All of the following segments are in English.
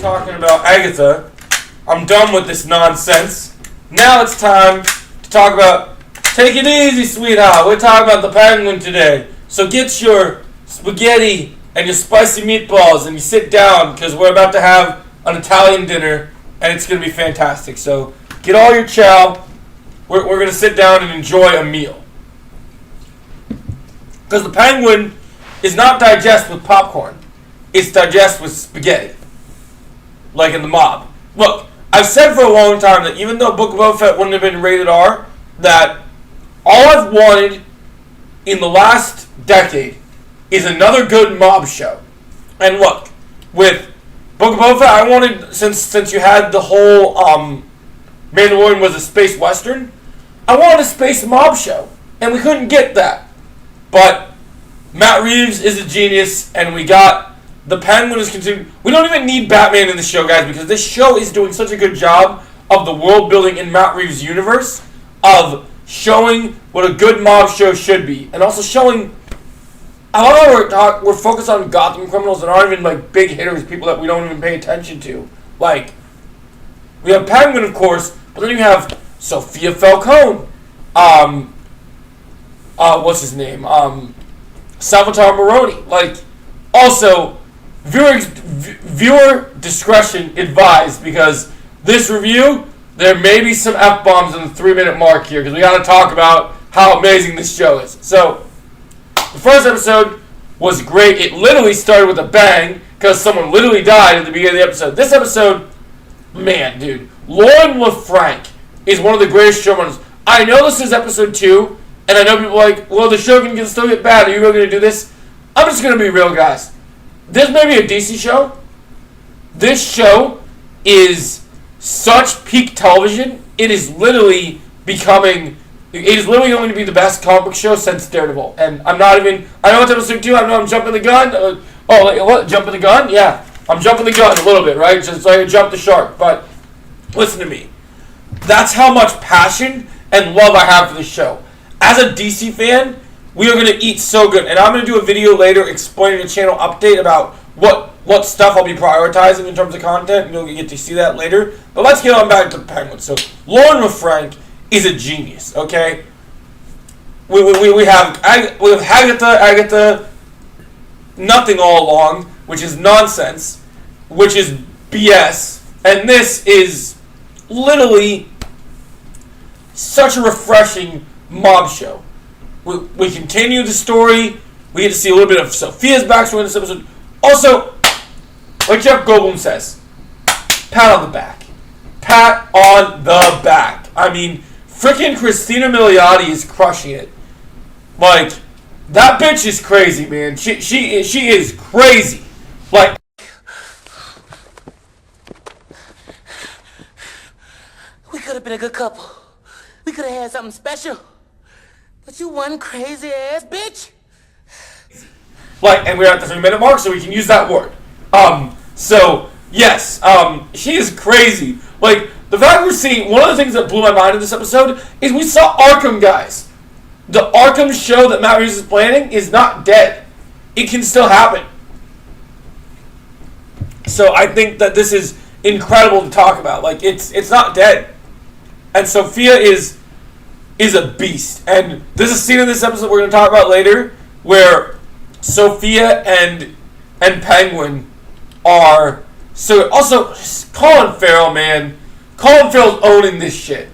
talking about Agatha. I'm done with this nonsense. Now it's time to talk about... Take it easy, sweetheart. We're talking about the Penguin today. So get your spaghetti and your spicy meatballs and you sit down because we're about to have an Italian dinner and it's going to be fantastic. So get all your chow. We're going to sit down and enjoy a meal. Because the Penguin is not digest with popcorn. It's digest with spaghetti. Like in the Mob. Look, I've said for a long time that even though Book of Boba Fett wouldn't have been rated R, that all I've wanted in the last decade is another good mob show. And look, with Book of Boba Fett, I wanted, since you had the whole Mandalorian was a space western, I wanted a space mob show. And we couldn't get that. But Matt Reeves is a genius, and we got the Penguin is continuing. We don't even need Batman in the show, guys, because this show is doing such a good job of the world building in Matt Reeves' universe, of showing what a good mob show should be, and also showing. I love how we're focused on Gotham criminals that aren't even like big hitters, people that we don't even pay attention to. Like, we have Penguin, of course, but then you have Sophia Falcone. What's his name? Salvatore Maroni. Like, also, viewer discretion advised, because this review, there may be some F-bombs in the 3-minute mark here, because we got to talk about how amazing this show is. So, the first episode was great. It literally started with a bang, because someone literally died at the beginning of the episode. This episode, man, dude, Lauren LaFranc is one of the greatest showrunners. I know this is episode 2, and I know people are like, well, the show can still get bad. Are you really going to do this? I'm just going to be real, guys. This may be a DC show. This show is such peak television. It is literally becoming... It is literally going to be the best comic book show since Daredevil. And I'm not even... I know it's episode 2. I know I'm jumping the gun. What? Jumping the gun? Yeah. I'm jumping the gun a little bit, right? Just like I jumped the shark. But listen to me. That's how much passion and love I have for this show. As a DC fan, we are going to eat so good. And I'm going to do a video later explaining the channel update about what stuff I'll be prioritizing in terms of content. You'll get to see that later. But let's get on back to the Penguin. So, Lauren LaFranc is a genius, okay? We have Agatha, nothing all along, which is nonsense, which is BS. And this is literally such a refreshing mob show. We continue the story. We get to see a little bit of Sophia's backstory in this episode. Also, like Jeff Goldblum says, pat on the back. Pat on the back. I mean, freaking Christina Milioti is crushing it. Like, that bitch is crazy, man. She is crazy. Like, we could have been a good couple. We could have had something special. But you one crazy ass bitch. Like, and we're at the 3-minute mark, so we can use that word. So, yes, she is crazy. Like, the fact we're seeing, one of the things that blew my mind in this episode is we saw Arkham, guys. The Arkham show that Matt Reeves is planning is not dead. It can still happen. So I think that this is incredible to talk about. Like, it's not dead. And Sophia is a beast. And there's a scene in this episode we're going to talk about later where Sophia and Penguin are... So, also, Colin Farrell, man. Colin Farrell's owning this shit.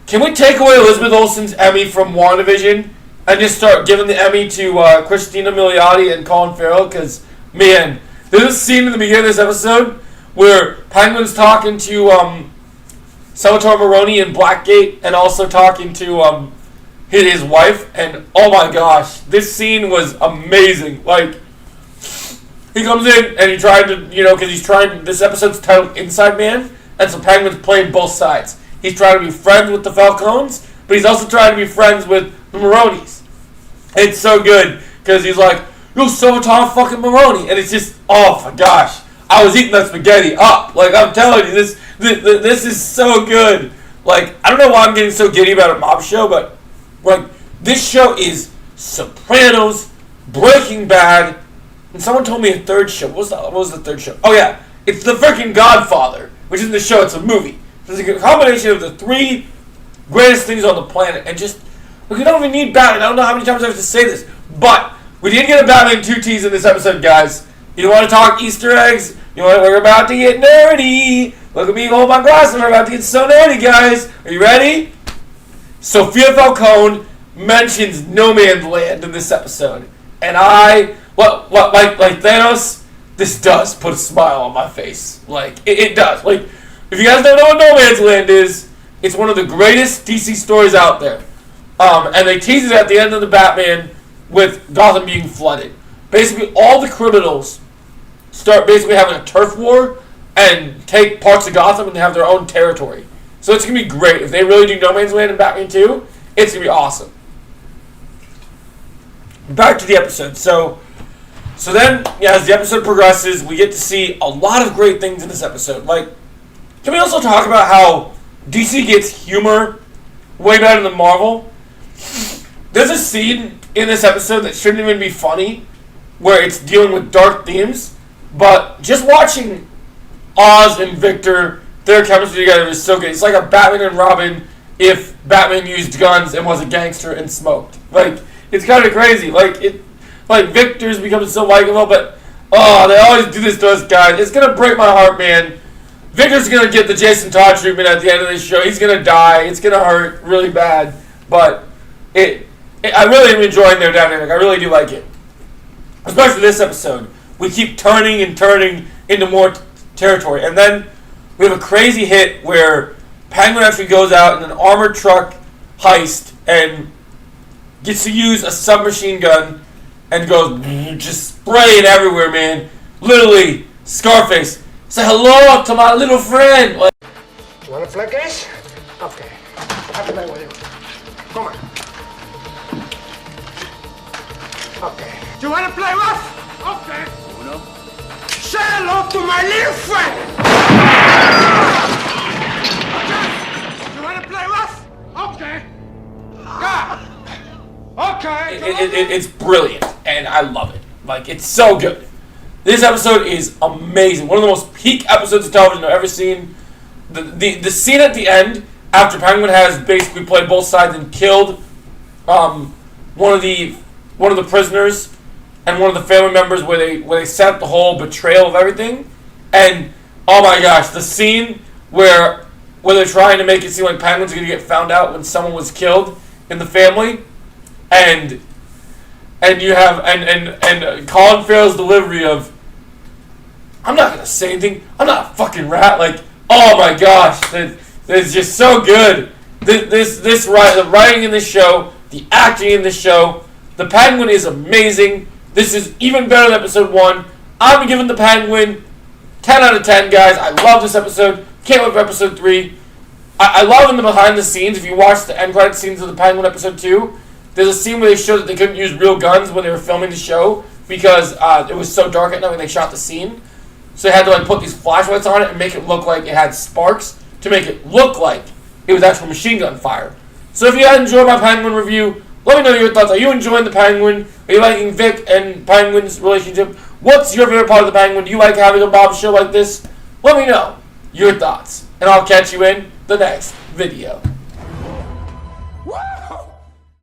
Can we take away Elizabeth Olsen's Emmy from WandaVision and just start giving the Emmy to Christina Milioti and Colin Farrell? Because, man, there's a scene in the beginning of this episode where Penguin's talking to Salvatore Maroni in Blackgate and also talking to his wife. And, oh my gosh, this scene was amazing. Like, he comes in and he tried to, because he's trying, this episode's titled Inside Man, and so Penguin's playing both sides. He's trying to be friends with the Falcones, but he's also trying to be friends with the Maronis. It's so good, because he's like, yo, Salvatore fucking Maroni, and it's just, oh my gosh, I was eating that spaghetti up. Like, I'm telling you, this is so good. Like, I don't know why I'm getting so giddy about a mob show, but, like, this show is Sopranos, Breaking Bad, and someone told me a third show. What was the third show? Oh, yeah. It's the freaking Godfather, which isn't the show, it's a movie. It's a combination of the three greatest things on the planet. And just, look, we don't even need Batman. I don't know how many times I have to say this. But we did get a Batman 2 in this episode, guys. You want to talk Easter eggs? We're about to get nerdy. Look at me hold my glasses. We're about to get so nerdy, guys. Are you ready? Sophia Falcone mentions No Man's Land in this episode. And like Thanos, this does put a smile on my face. Like, it does. Like, if you guys don't know what No Man's Land is, it's one of the greatest DC stories out there. And they tease it at the end of the Batman with Gotham being flooded. Basically, all the criminals start basically having a turf war and take parts of Gotham and have their own territory. So it's going to be great. If they really do No Man's Land in Batman 2, it's going to be awesome. Back to the episode. So then, as the episode progresses, we get to see a lot of great things in this episode. Like, can we also talk about how DC gets humor way better than Marvel? There's a scene in this episode that shouldn't even be funny, where it's dealing with dark themes, but just watching Oz and Victor, their chemistry together is so good. It's like a Batman and Robin if Batman used guns and was a gangster and smoked. Like, it's kind of crazy. Like Victor's becoming so likable, but they always do this to us guys. It's gonna break my heart, man. Victor's gonna get the Jason Todd treatment at the end of this show. He's gonna die. It's gonna hurt really bad, but I really am enjoying their dynamic. I really do like it. Especially this episode. We keep turning and turning into more territory. And then we have a crazy hit where Penguin actually goes out in an armored truck heist and gets to use a submachine gun and goes just spraying everywhere, man. Literally, Scarface. Say hello to my little friend. Like, you want to play games? Okay. I'll play with you. Come on. Okay. You want to play rough? Okay. Uno. Say hello to my little friend. Okay. You want to play rough? Okay. Yeah. Okay. It's brilliant, and I love it. Like, it's so good. This episode is amazing. One of the most peak episodes of television I've ever seen. The scene at the end, after Penguin has basically played both sides and killed one of the prisoners and one of the family members, where they set up the whole betrayal of everything. And oh my gosh, the scene where they're trying to make it seem like Penguin's gonna get found out when someone was killed in the family, and you have and Colin Farrell's delivery of, I'm not gonna say anything. I'm not a fucking rat. Like, oh my gosh, it's just so good. The writing in this show, the acting in this show, the Penguin is amazing. This is even better than episode 1. I'm giving the Penguin 10 out of 10, guys. I love this episode. Can't wait for episode 3. I love in the behind the scenes. If you watch the end credit scenes of the Penguin episode 2, there's a scene where they show that they couldn't use real guns when they were filming the show because it was so dark at night when they shot the scene. So they had to put these flashlights on it and make it look like it had sparks to make it look like it was actual machine gun fire. So if you guys enjoyed my Penguin review, let me know your thoughts. Are you enjoying the Penguin? Are you liking Vic and Penguin's relationship? What's your favorite part of the Penguin? Do you like having a Bob show like this? Let me know your thoughts, and I'll catch you in the next video.